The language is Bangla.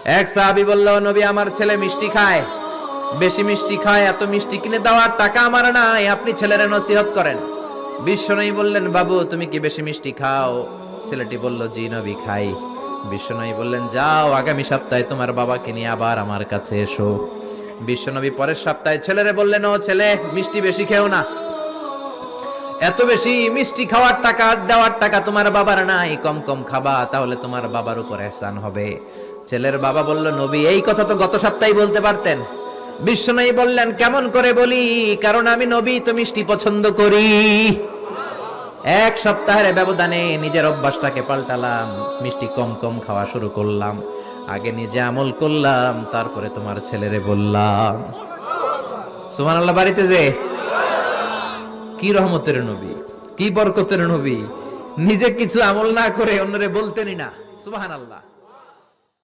এক সাহাবী বলল, নবী আমার ছেলে মিষ্টি খায়, বেশি মিষ্টি খায়, এত মিষ্টি কিনে দেওয়ার টাকা আমার নাই, আপনি ছেলের নসিহত করেন। বিশ্বনবী বললেন, বাবু তুমি কি বেশি মিষ্টি খাও? ছেলেটি বলল, জি নবী খাই। বিশ্বনবী বললেন, যাও আগামী সপ্তাহে তোমার বাবাকে নিয়ে আবার আমার কাছে এসো। বিশ্বনবী পরের সপ্তাহে ছেলেরে বললেন, ও ছেলে মিষ্টি বেশি খেও না, এত বেশি মিষ্টি খাওয়ার টাকা দেওয়ার টাকা তোমার বাবার নাই, কম কম খাবা, তাহলে তোমার বাবার উপর ihsan হবে। ছেলের বাবা বলল, নবী এই কথা তো গত সপ্তাহে বলতে পারতেন। বিশ্বনবী বললেন, কেমন করে বলি, কারণ আমি নবী তো মিষ্টি পছন্দ করি। এক সপ্তাহের ব্যবধানে নিজের অভ্যাসটাকে পাল্টালাম, মিষ্টি কম কম খাওয়া শুরু করলাম, আগে নিজে আমল করলাম, তারপরে তোমার ছেলেরে বললাম। সুবহানাল্লাহ। বাড়িতে যে কি রহমতের নবী, কি বরকতের নবী, নিজে কিছু আমল না করে অন্যরে বলতেনই না। সুবহানাল্লাহ।